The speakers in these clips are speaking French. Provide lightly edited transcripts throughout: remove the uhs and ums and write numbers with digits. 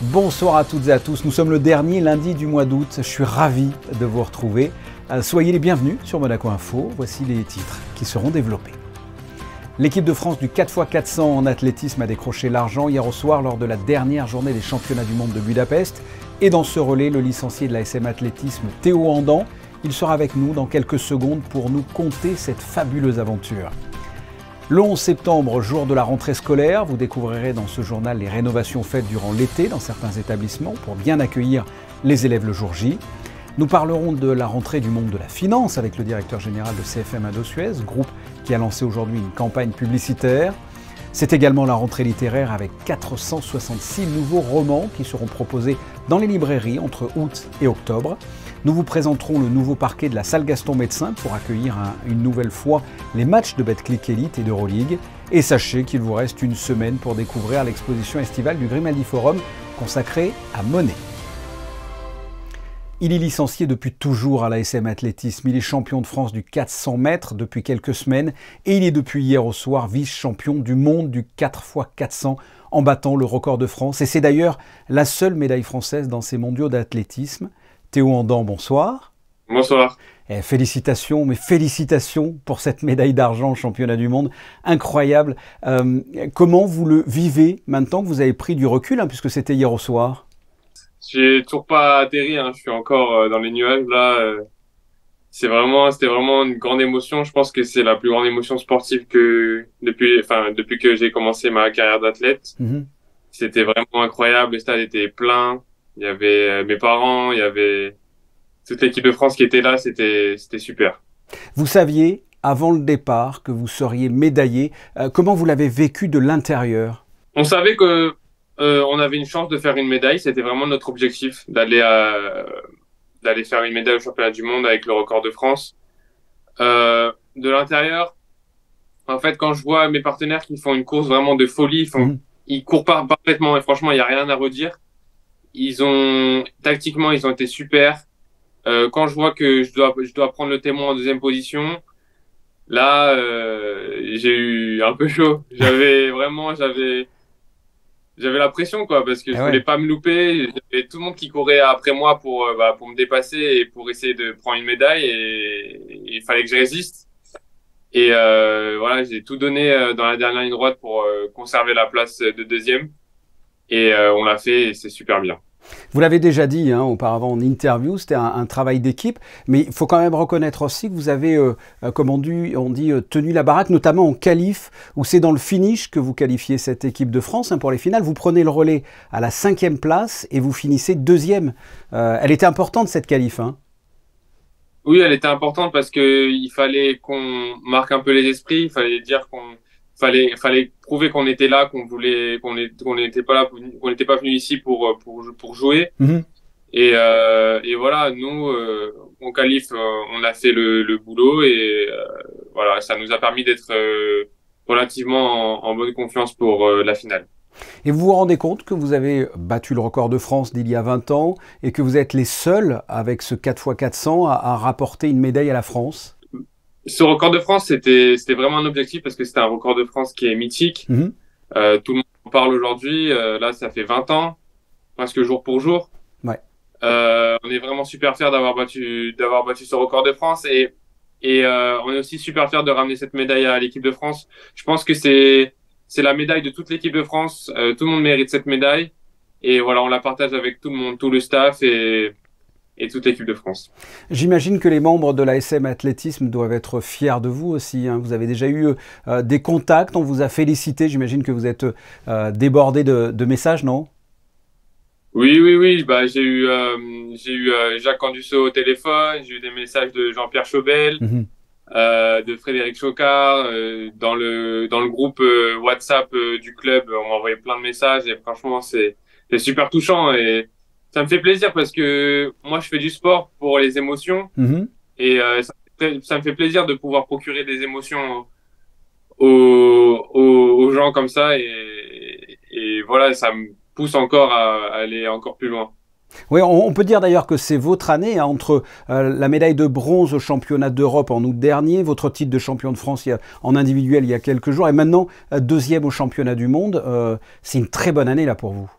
Bonsoir à toutes et à tous, nous sommes le dernier lundi du mois d'août, je suis ravi de vous retrouver. Soyez les bienvenus sur Monaco Info, voici les titres qui seront développés. L'équipe de France du 4x400 en athlétisme a décroché l'argent hier au soir lors de la dernière journée des championnats du monde de Budapest. Et dans ce relais, le licencié de la SM Athlétisme, Théo Andan, il sera avec nous dans quelques secondes pour nous conter cette fabuleuse aventure. Le 11 septembre, jour de la rentrée scolaire, vous découvrirez dans ce journal les rénovations faites durant l'été dans certains établissements pour bien accueillir les élèves le jour J. Nous parlerons de la rentrée du monde de la finance avec le directeur général de CFM Indosuez, groupe qui a lancé aujourd'hui une campagne publicitaire. C'est également la rentrée littéraire avec 466 nouveaux romans qui seront proposés dans les librairies entre août et octobre. Nous vous présenterons le nouveau parquet de la salle Gaston Médecin pour accueillir une nouvelle fois les matchs de Betclic Elite et d'Euroleague. Et sachez qu'il vous reste une semaine pour découvrir l'exposition estivale du Grimaldi Forum consacrée à Monet. Il est licencié depuis toujours à la SM Athlétisme. Il est champion de France du 400 mètres depuis quelques semaines et il est depuis hier au soir vice-champion du monde du 4x400 en battant le record de France. Et c'est d'ailleurs la seule médaille française dans ces mondiaux d'athlétisme. Théo Andan, bonsoir. Bonsoir. Félicitations, mais félicitations pour cette médaille d'argent au championnat du monde. Incroyable. Comment vous le vivez maintenant que vous avez pris du recul, puisque c'était hier au soir? J'ai toujours pas atterri, je suis encore dans les nuages là. C'était vraiment une grande émotion. Je pense que c'est la plus grande émotion sportive que depuis que j'ai commencé ma carrière d'athlète. C'était vraiment incroyable. Le stade était plein. Il y avait mes parents, il y avait toute l'équipe de France qui était là. C'était super. Vous saviez avant le départ que vous seriez médaillé. Comment vous l'avez vécu de l'intérieur? On savait que on avait une chance de faire une médaille. C'était vraiment notre objectif d'aller faire une médaille au championnat du monde avec le record de France. De l'intérieur, en fait, quand je vois mes partenaires qui font une course vraiment de folie, ils courent parfaitement et franchement, il n'y a rien à redire. Tactiquement, ils ont été super. Quand je vois que je dois prendre le témoin en deuxième position, là, j'ai eu un peu chaud. J'avais la pression, quoi, parce que je voulais pas me louper. J'avais tout le monde qui courait après moi pour me dépasser et pour essayer de prendre une médaille et il fallait que je résiste. Et voilà, j'ai tout donné dans la dernière ligne droite pour conserver la place de deuxième. Et on l'a fait et c'est super bien. Vous l'avez déjà dit auparavant en interview, c'était un travail d'équipe, mais il faut quand même reconnaître aussi que vous avez, comme on dit, tenu la baraque, notamment en qualif, où c'est dans le finish que vous qualifiez cette équipe de France pour les finales. Vous prenez le relais à la 5e place et vous finissez 2e. Elle était importante cette qualif, Oui, elle était importante parce qu'il fallait qu'on marque un peu les esprits, il fallait dire fallait prouver qu'on était là, qu'on n'était pas là, qu'on n'était pas venu ici pour jouer. Et voilà, nous, en qualif, on a fait le boulot et voilà, ça nous a permis d'être relativement en bonne confiance pour la finale. Et vous vous rendez compte que vous avez battu le record de France d'il y a 20 ans et que vous êtes les seuls avec ce 4x400 à rapporter une médaille à la France? Ce record de France, c'était vraiment un objectif parce que c'était un record de France qui est mythique. Tout le monde en parle aujourd'hui. Là, ça fait 20 ans, presque jour pour jour. Ouais. On est vraiment super fiers d'avoir battu ce record de France et on est aussi super fiers de ramener cette médaille à l'équipe de France. Je pense que c'est la médaille de toute l'équipe de France. Tout le monde mérite cette médaille et voilà, on la partage avec tout le monde, tout le staff et toute l'équipe de France. J'imagine que les membres de la SM Athlétisme doivent être fiers de vous aussi. Vous avez déjà eu des contacts, on vous a félicité. J'imagine que vous êtes débordé de messages, non? Oui. J'ai eu Jacques Canduceau au téléphone, j'ai eu des messages de Jean-Pierre Chobel, de Frédéric Chocard, dans le groupe WhatsApp du club, on m'a envoyé plein de messages et franchement c'est super touchant et ça me fait plaisir parce que moi, je fais du sport pour les émotions et ça me fait plaisir de pouvoir procurer des émotions aux gens comme ça et voilà, ça me pousse encore à aller encore plus loin. Oui, on peut dire d'ailleurs que c'est votre année entre la médaille de bronze au championnat d'Europe en août dernier, votre titre de champion de France en individuel il y a quelques jours et maintenant 2e au championnat du monde. C'est une très bonne année là pour vous.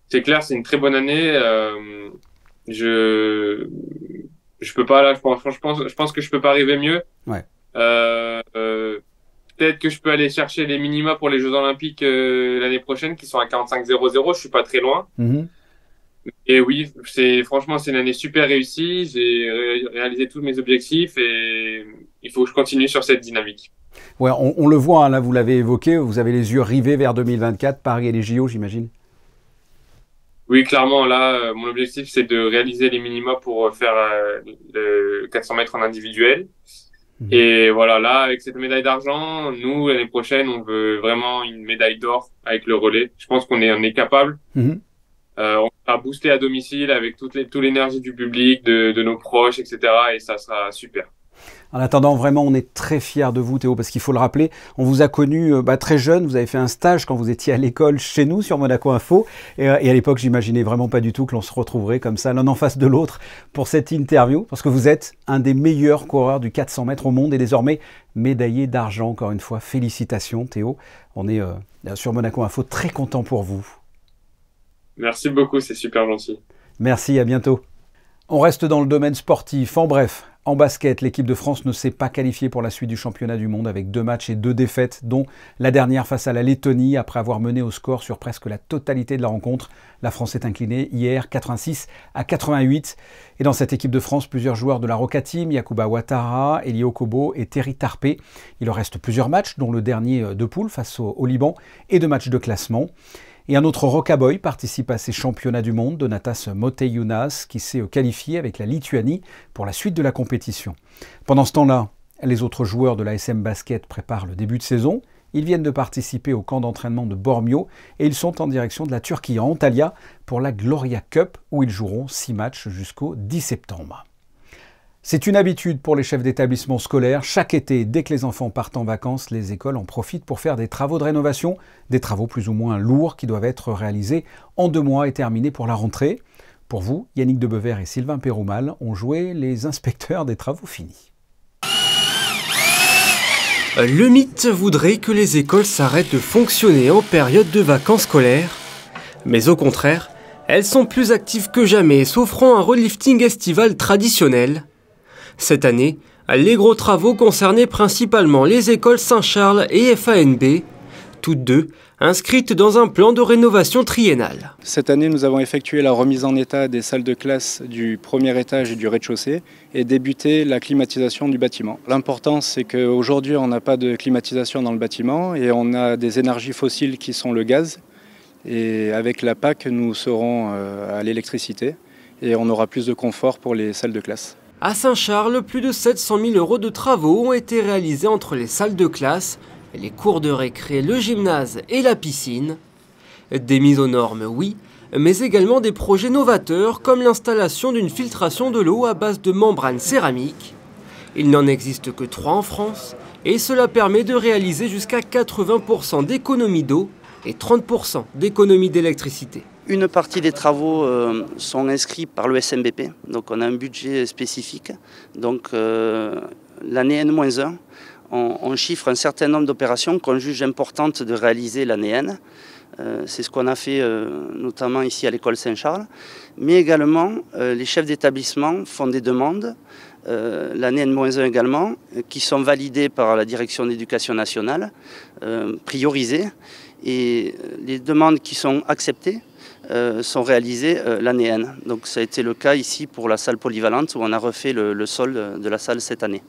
c'est clair, c'est une très bonne année. Je peux pas là, je pense que je peux pas arriver mieux. Ouais. Peut-être que je peux aller chercher les minima pour les Jeux Olympiques l'année prochaine, qui sont à 45,00. Je suis pas très loin. Et oui, franchement, c'est une année super réussie. J'ai réalisé tous mes objectifs et il faut que je continue sur cette dynamique. Ouais, on le voit, hein, là, vous l'avez évoqué, vous avez les yeux rivés vers 2024, Paris et les JO, j'imagine. Oui, clairement, là, mon objectif, c'est de réaliser les minima pour faire le 400 mètres en individuel. Et voilà, là, avec cette médaille d'argent, nous, l'année prochaine, on veut vraiment une médaille d'or avec le relais. Je pense qu'on est capable. On va booster à domicile avec toute l'énergie du public, de nos proches, etc. Et ça sera super. En attendant, vraiment, on est très fiers de vous, Théo, parce qu'il faut le rappeler, on vous a connu très jeune, vous avez fait un stage quand vous étiez à l'école chez nous sur Monaco Info, et à l'époque, j'imaginais vraiment pas du tout que l'on se retrouverait comme ça, l'un en face de l'autre, pour cette interview, parce que vous êtes un des meilleurs coureurs du 400 mètres au monde, et désormais médaillé d'argent, encore une fois. Félicitations, Théo. On est sur Monaco Info très content pour vous. Merci beaucoup, c'est super gentil. Merci, à bientôt. On reste dans le domaine sportif. En bref, en basket, l'équipe de France ne s'est pas qualifiée pour la suite du championnat du monde avec 2 matchs et 2 défaites, dont la dernière face à la Lettonie après avoir mené au score sur presque la totalité de la rencontre. La France est inclinée hier 86-88. Et dans cette équipe de France, plusieurs joueurs de la Roca Team, Yacouba Ouattara, Eli Okobo et Terry Tarpé. Il leur reste plusieurs matchs, dont le dernier de poule face au Liban et 2 matchs de classement. Et un autre Rocaboy participe à ces championnats du monde, Donatas Motiejunas, qui s'est qualifié avec la Lituanie pour la suite de la compétition. Pendant ce temps-là, les autres joueurs de la SM Basket préparent le début de saison. Ils viennent de participer au camp d'entraînement de Bormio et ils sont en direction de la Turquie, à Antalya, pour la Gloria Cup, où ils joueront 6 matchs jusqu'au 10 septembre. C'est une habitude pour les chefs d'établissement scolaires. Chaque été, dès que les enfants partent en vacances, les écoles en profitent pour faire des travaux de rénovation, des travaux plus ou moins lourds qui doivent être réalisés en 2 mois et terminés pour la rentrée. Pour vous, Yannick Debever et Sylvain Péroumal ont joué les inspecteurs des travaux finis. Le mythe voudrait que les écoles s'arrêtent de fonctionner en période de vacances scolaires. Mais au contraire, elles sont plus actives que jamais, s'offrant un relifting estival traditionnel. Cette année, les gros travaux concernaient principalement les écoles Saint-Charles et FANB, toutes deux inscrites dans un plan de rénovation triennal. Cette année, nous avons effectué la remise en état des salles de classe du premier étage et du rez-de-chaussée et débuté la climatisation du bâtiment. L'important, c'est qu'aujourd'hui, on n'a pas de climatisation dans le bâtiment et on a des énergies fossiles qui sont le gaz. Et avec la PAC, nous serons à l'électricité et on aura plus de confort pour les salles de classe. À Saint-Charles, plus de 700 000 € de travaux ont été réalisés entre les salles de classe, les cours de récré, le gymnase et la piscine. Des mises aux normes, oui, mais également des projets novateurs comme l'installation d'une filtration de l'eau à base de membranes céramiques. Il n'en existe que 3 en France et cela permet de réaliser jusqu'à 80% d'économie d'eau et 30% d'économie d'électricité. Une partie des travaux sont inscrits par le SMBP, donc on a un budget spécifique. Donc l'année N-1, on chiffre un certain nombre d'opérations qu'on juge importantes de réaliser l'année N. C'est ce qu'on a fait notamment ici à l'école Saint-Charles. Mais également, les chefs d'établissement font des demandes, l'année N-1 également, qui sont validées par la direction d'éducation nationale, priorisées. Et les demandes qui sont acceptées sont réalisées l'année N. Donc ça a été le cas ici pour la salle polyvalente où on a refait le sol de la salle cette année.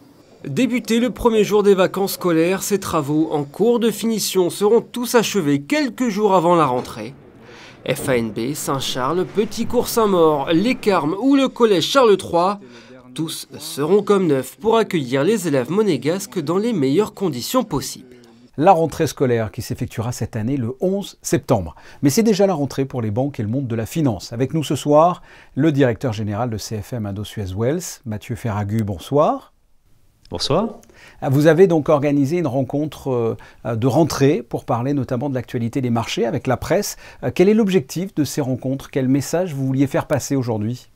Débuté le premier jour des vacances scolaires, ces travaux en cours de finition seront tous achevés quelques jours avant la rentrée. FANB, Saint-Charles, Petit Cours Saint-Maur, Les Carmes ou le collège Charles III, tous seront comme neufs pour accueillir les élèves monégasques dans les meilleures conditions possibles. La rentrée scolaire qui s'effectuera cette année le 11 septembre. Mais c'est déjà la rentrée pour les banques et le monde de la finance. Avec nous ce soir, le directeur général de CFM Indosuez Wealth, Mathieu Ferragu, bonsoir. Bonsoir. Vous avez donc organisé une rencontre de rentrée pour parler notamment de l'actualité des marchés avec la presse. Quel est l'objectif de ces rencontres? Quel message vous vouliez faire passer aujourd'hui?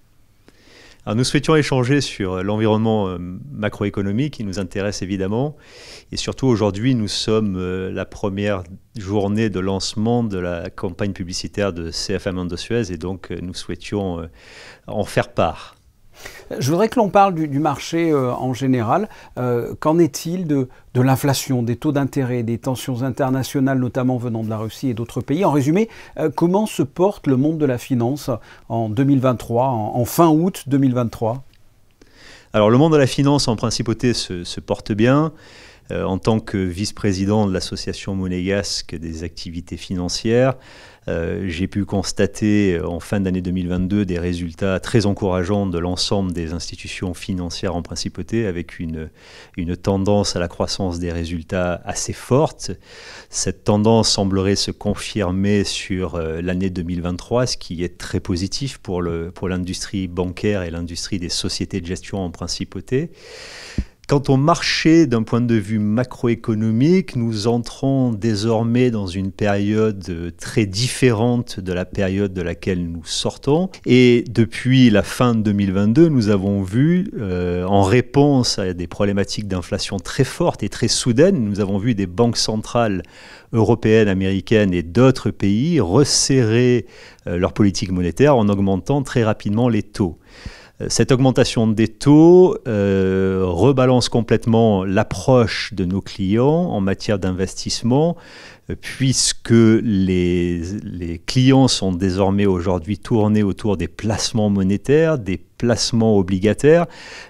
Alors, nous souhaitions échanger sur l'environnement macroéconomique qui nous intéresse évidemment. Et surtout, aujourd'hui, nous sommes la première journée de lancement de la campagne publicitaire de CFM Indosuez et donc nous souhaitions en faire part. Je voudrais que l'on parle du marché en général. Qu'en est-il de l'inflation, des taux d'intérêt, des tensions internationales, notamment venant de la Russie et d'autres pays? En résumé, comment se porte le monde de la finance en 2023, en fin août 2023? Alors, le monde de la finance en principauté se porte bien. En tant que vice-président de l'association monégasque des activités financières, j'ai pu constater en fin d'année 2022 des résultats très encourageants de l'ensemble des institutions financières en principauté, avec une tendance à la croissance des résultats assez forte. Cette tendance semblerait se confirmer sur l'année 2023, ce qui est très positif pour l'industrie bancaire et l'industrie des sociétés de gestion en principauté. Quant au marché, d'un point de vue macroéconomique, nous entrons désormais dans une période très différente de la période de laquelle nous sortons. Et depuis la fin de 2022, nous avons vu, en réponse à des problématiques d'inflation très fortes et très soudaines, nous avons vu des banques centrales européennes, américaines et d'autres pays resserrer leur politique monétaire en augmentant très rapidement les taux. Cette augmentation des taux rebalance complètement l'approche de nos clients en matière d'investissement, puisque les clients sont désormais aujourd'hui tournés autour des placements monétaires, des placements obligataires,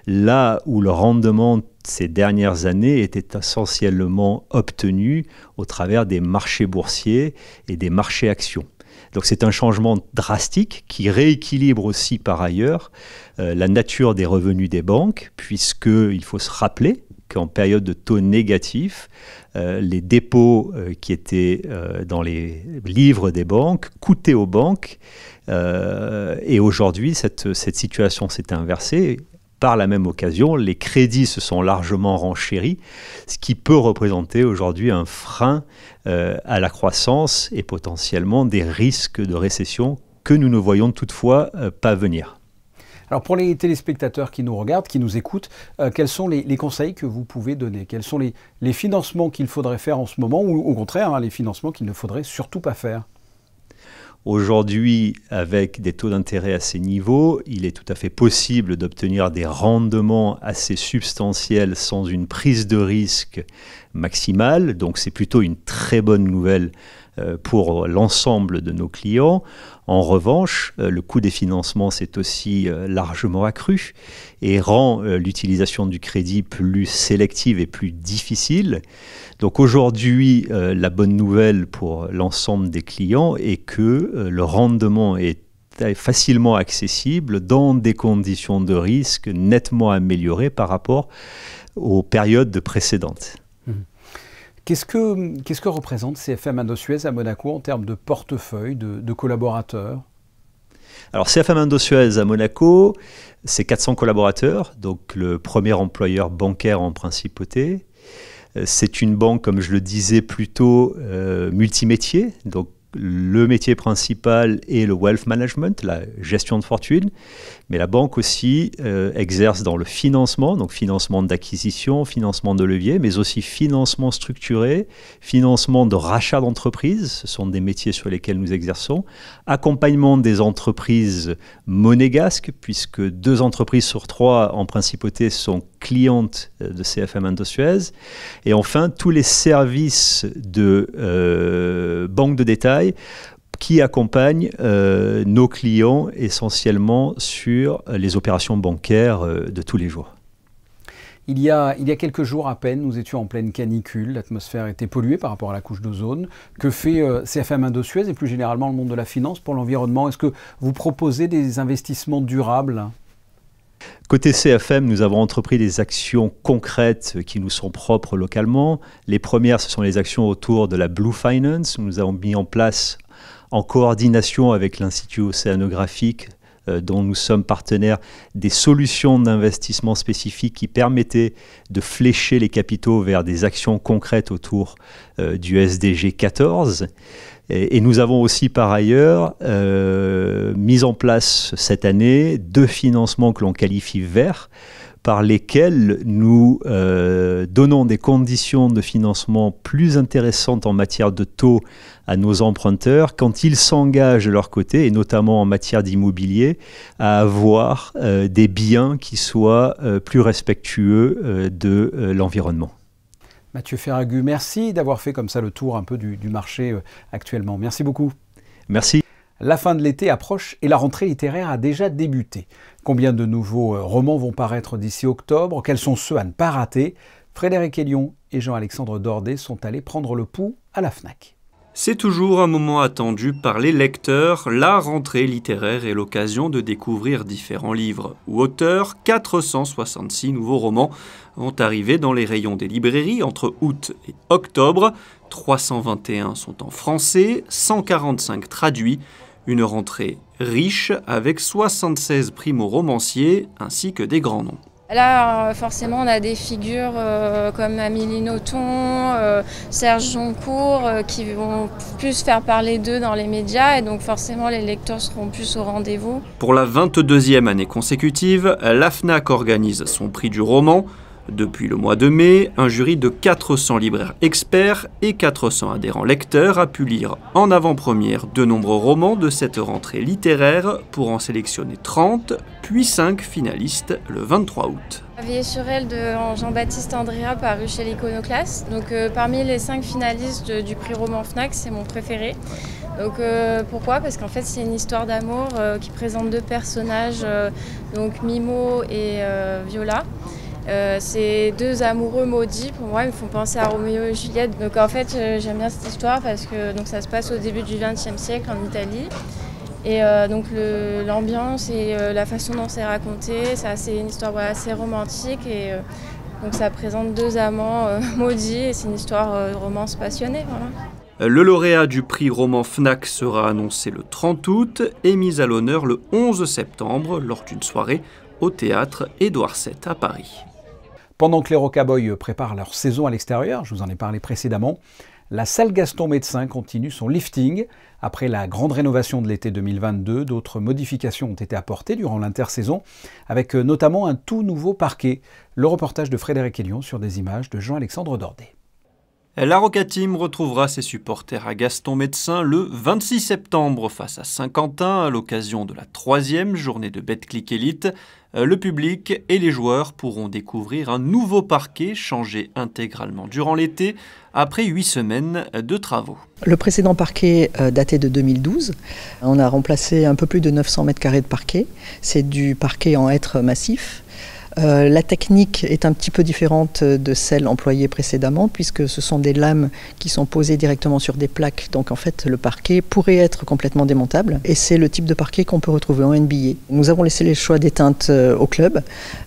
là où le rendement ces dernières années était essentiellement obtenu au travers des marchés boursiers et des marchés actions. Donc c'est un changement drastique qui rééquilibre aussi par ailleurs la nature des revenus des banques, puisqu'il faut se rappeler qu'en période de taux négatifs, les dépôts qui étaient dans les livres des banques coûtaient aux banques. Et aujourd'hui, cette situation s'est inversée. Par la même occasion, les crédits se sont largement renchéris, ce qui peut représenter aujourd'hui un frein à la croissance et potentiellement des risques de récession que nous ne voyons toutefois pas venir. Alors pour les téléspectateurs qui nous regardent, qui nous écoutent, quels sont les conseils que vous pouvez donner? Quels sont les financements qu'il faudrait faire en ce moment ou au contraire les financements qu'il ne faudrait surtout pas faire? Aujourd'hui, avec des taux d'intérêt à ces niveaux, il est tout à fait possible d'obtenir des rendements assez substantiels sans une prise de risque maximale. Donc c'est plutôt une très bonne nouvelle pour l'ensemble de nos clients. En revanche, le coût des financements s'est aussi largement accru et rend l'utilisation du crédit plus sélective et plus difficile. Donc aujourd'hui, la bonne nouvelle pour l'ensemble des clients est que le rendement est facilement accessible dans des conditions de risque nettement améliorées par rapport aux périodes précédentes. Qu'est-ce que représente CFM Indosuez à Monaco en termes de portefeuille, de collaborateurs? Alors CFM Indosuez à Monaco, c'est 400 collaborateurs, donc le premier employeur bancaire en principauté. C'est une banque, comme je le disais, plutôt multimétier. Donc le métier principal est le wealth management, la gestion de fortune. Mais la banque aussi exerce dans le financement, donc financement d'acquisition, financement de levier, mais aussi financement structuré, financement de rachat d'entreprises, ce sont des métiers sur lesquels nous exerçons, accompagnement des entreprises monégasques, puisque 2 entreprises sur 3 en principauté sont clientes de CFM Indosuez, et enfin tous les services de banque de détail qui accompagne nos clients essentiellement sur les opérations bancaires de tous les jours. Il y a quelques jours à peine, nous étions en pleine canicule, l'atmosphère était polluée par rapport à la couche d'ozone. Que fait CFM Indosuez et plus généralement le monde de la finance pour l'environnement? Est-ce que vous proposez des investissements durables? Côté CFM, nous avons entrepris des actions concrètes qui nous sont propres localement. Les premières, ce sont les actions autour de la Blue Finance. Nous avons mis en place, en coordination avec l'Institut océanographique dont nous sommes partenaires, des solutions d'investissement spécifiques qui permettaient de flécher les capitaux vers des actions concrètes autour du SDG 14. Et nous avons aussi par ailleurs mis en place cette année 2 financements que l'on qualifie verts, par lesquels nous donnons des conditions de financement plus intéressantes en matière de taux à nos emprunteurs quand ils s'engagent de leur côté, et notamment en matière d'immobilier, à avoir des biens qui soient plus respectueux de l'environnement. Mathieu Ferragut, merci d'avoir fait comme ça le tour un peu du marché actuellement. Merci beaucoup. Merci. La fin de l'été approche et la rentrée littéraire a déjà débuté. Combien de nouveaux romans vont paraître d'ici octobre? Quels sont ceux à ne pas rater? Frédéric Hélion et Jean-Alexandre Dordet sont allés prendre le pouls à la Fnac. C'est toujours un moment attendu par les lecteurs. La rentrée littéraire est l'occasion de découvrir différents livres ou auteurs. 466 nouveaux romans vont arriver dans les rayons des librairies entre août et octobre. 321 sont en français, 145 traduits. Une rentrée riche avec 76 primo-romanciers ainsi que des grands noms. Là, forcément, on a des figures comme Amélie Nothomb, Serge Joncourt, qui vont plus faire parler d'eux dans les médias, et donc forcément, les lecteurs seront plus au rendez-vous. Pour la 22e année consécutive, la Fnac organise son prix du roman. Depuis le mois de mai, un jury de 400 libraires experts et 400 adhérents lecteurs a pu lire en avant-première de nombreux romans de cette rentrée littéraire pour en sélectionner 30, puis 5 finalistes le 23 août. Veiller sur elle de Jean-Baptiste Andréa paru chez l'Iconoclaste. Donc parmi les 5 finalistes du prix roman Fnac, c'est mon préféré. Donc pourquoi? Parce qu'en fait c'est une histoire d'amour qui présente 2 personnages, donc Mimo et Viola. C'est 2 amoureux maudits, pour moi ils me font penser à Roméo et Juliette. Donc en fait j'aime bien cette histoire parce que donc, ça se passe au début du XXe siècle en Italie. Et donc l'ambiance et la façon dont c'est raconté, c'est une histoire assez romantique, et donc ça présente 2 amants maudits, et c'est une histoire de romance passionnée. Voilà. Le lauréat du prix roman Fnac sera annoncé le 30 août et mis à l'honneur le 11 septembre lors d'une soirée au théâtre Édouard VII à Paris. Pendant que les Rocaboys préparent leur saison à l'extérieur, je vous en ai parlé précédemment, la salle Gaston Médecin continue son lifting. Après la grande rénovation de l'été 2022, d'autres modifications ont été apportées durant l'intersaison, avec notamment un tout nouveau parquet. Le reportage de Frédéric Hélion sur des images de Jean-Alexandre Dordet. La Roca Team retrouvera ses supporters à Gaston Médecin le 26 septembre face à Saint-Quentin à l'occasion de la 3e journée de Betclic Elite. Le public et les joueurs pourront découvrir un nouveau parquet changé intégralement durant l'été après 8 semaines de travaux. Le précédent parquet datait de 2012. On a remplacé un peu plus de 900 mètres carrés de parquet. C'est du parquet en hêtre massif. La technique est un petit peu différente de celle employée précédemment, puisque ce sont des lames qui sont posées directement sur des plaques. Donc en fait, le parquet pourrait être complètement démontable, et c'est le type de parquet qu'on peut retrouver en NBA. Nous avons laissé les choix des teintes au club,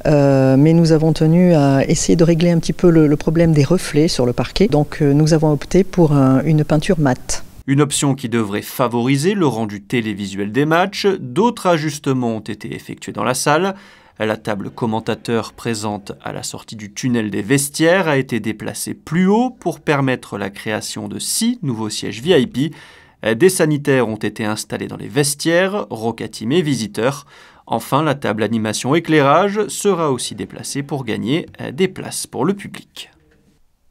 mais nous avons tenu à essayer de régler un petit peu le problème des reflets sur le parquet. Donc nous avons opté pour une peinture mate. Une option qui devrait favoriser le rendu télévisuel des matchs. D'autres ajustements ont été effectués dans la salle. La table commentateur présente à la sortie du tunnel des vestiaires a été déplacée plus haut pour permettre la création de 6 nouveaux sièges VIP. Des sanitaires ont été installés dans les vestiaires, Roca Team et visiteurs. Enfin, la table animation éclairage sera aussi déplacée pour gagner des places pour le public.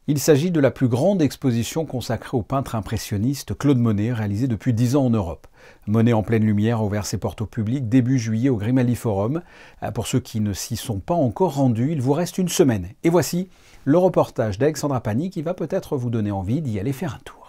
Il s'agit de la plus grande exposition consacrée au peintre impressionniste Claude Monet, réalisée depuis 10 ans en Europe. Monet en pleine lumière a ouvert ses portes au public début juillet au Grimaldi Forum. Pour ceux qui ne s'y sont pas encore rendus, il vous reste une semaine. Et voici le reportage d'Alexandra Pani qui va peut-être vous donner envie d'y aller faire un tour.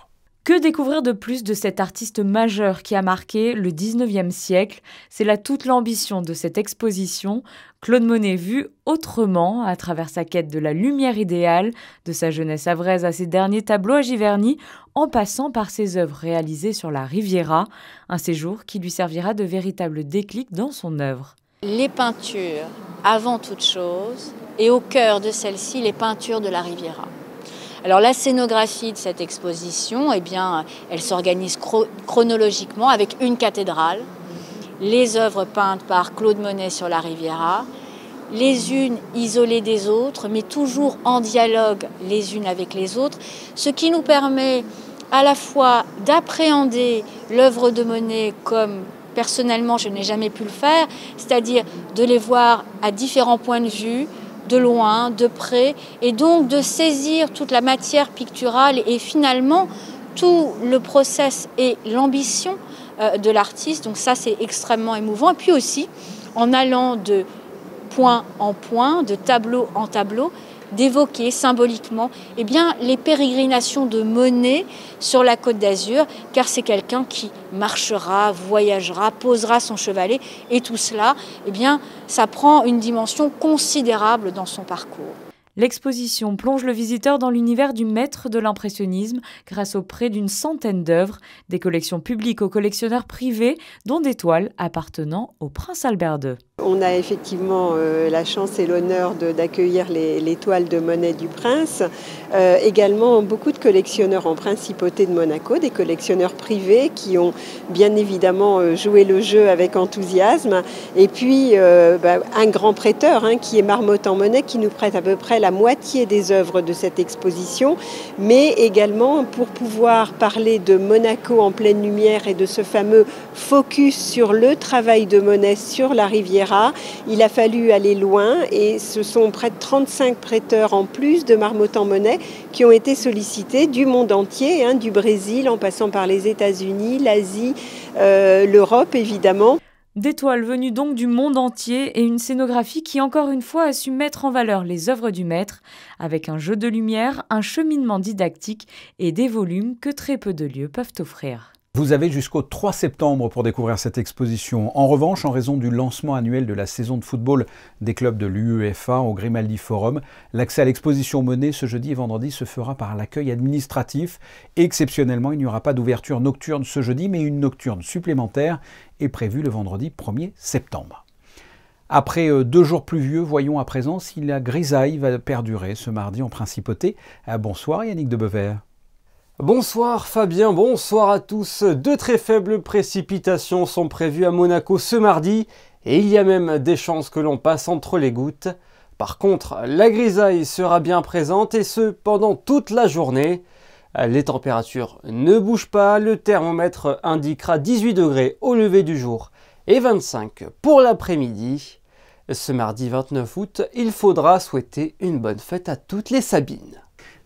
Que découvrir de plus de cet artiste majeur qui a marqué le 19e siècle? C'est là toute l'ambition de cette exposition. Claude Monet vu autrement, à travers sa quête de la lumière idéale, de sa jeunesse havraise à ses derniers tableaux à Giverny, en passant par ses œuvres réalisées sur la Riviera, un séjour qui lui servira de véritable déclic dans son œuvre. Les peintures, avant toute chose, et au cœur de celle-ci, les peintures de la Riviera. Alors la scénographie de cette exposition, eh bien, elle s'organise chronologiquement avec une cathédrale les œuvres peintes par Claude Monet sur la Riviera, les unes isolées des autres, mais toujours en dialogue les unes avec les autres, ce qui nous permet à la fois d'appréhender l'œuvre de Monet comme personnellement je n'ai jamais pu le faire, c'est-à-dire de les voir à différents points de vue, de loin, de près, et donc de saisir toute la matière picturale et finalement tout le process et l'ambition de l'artiste. Donc ça, c'est extrêmement émouvant. Et puis aussi, en allant de point en point, de tableau en tableau, d'évoquer symboliquement les pérégrinations de Monet sur la Côte d'Azur, car c'est quelqu'un qui marchera, voyagera, posera son chevalet, et tout cela, ça prend une dimension considérable dans son parcours. L'exposition plonge le visiteur dans l'univers du maître de l'impressionnisme grâce aux près d'une centaine d'œuvres, des collections publiques aux collectionneurs privés, dont des toiles appartenant au prince Albert II. On a effectivement la chance et l'honneur d'accueillir les toiles de Monet du Prince. Également beaucoup de collectionneurs en principauté de Monaco, des collectionneurs privés qui ont bien évidemment joué le jeu avec enthousiasme. Et puis un grand prêteur qui est Marmottan Monet qui nous prête à peu près la moitié des œuvres de cette exposition. Mais également pour pouvoir parler de Monaco en pleine lumière et de ce fameux focus sur le travail de Monet sur la Riviera, il a fallu aller loin et ce sont près de 35 prêteurs en plus de Marmottan Monet qui ont été sollicités du monde entier, du Brésil en passant par les États-Unis, l'Asie, l'Europe évidemment. Des toiles venues donc du monde entier et une scénographie qui encore une fois a su mettre en valeur les œuvres du maître avec un jeu de lumière, un cheminement didactique et des volumes que très peu de lieux peuvent offrir. Vous avez jusqu'au 3 septembre pour découvrir cette exposition. En revanche, en raison du lancement annuel de la saison de football des clubs de l'UEFA au Grimaldi Forum, l'accès à l'exposition Monet ce jeudi et vendredi se fera par l'accueil administratif. Exceptionnellement, il n'y aura pas d'ouverture nocturne ce jeudi, mais une nocturne supplémentaire est prévue le vendredi 1er septembre. Après 2 jours pluvieux, voyons à présent si la grisaille va perdurer ce mardi en principauté. Bonsoir Yannick de Bever. Bonsoir Fabien, bonsoir à tous. De très faibles précipitations sont prévues à Monaco ce mardi et il y a même des chances que l'on passe entre les gouttes. Par contre, la grisaille sera bien présente et ce pendant toute la journée. Les températures ne bougent pas, le thermomètre indiquera 18 degrés au lever du jour et 25 pour l'après-midi. Ce mardi 29 août, il faudra souhaiter une bonne fête à toutes les Sabines.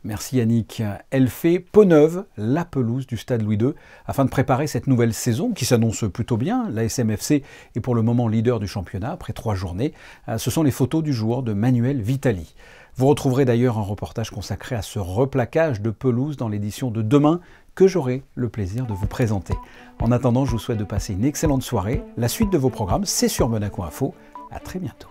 Merci Yannick. Elle fait peau neuve, la pelouse du Stade Louis II, afin de préparer cette nouvelle saison qui s'annonce plutôt bien. La SMFC est pour le moment leader du championnat après 3 journées. Ce sont les photos du jour de Manuel Vitali. Vous retrouverez d'ailleurs un reportage consacré à ce replaquage de pelouse dans l'édition de demain que j'aurai le plaisir de vous présenter. En attendant, je vous souhaite de passer une excellente soirée. La suite de vos programmes, c'est sur Monaco Info. À très bientôt.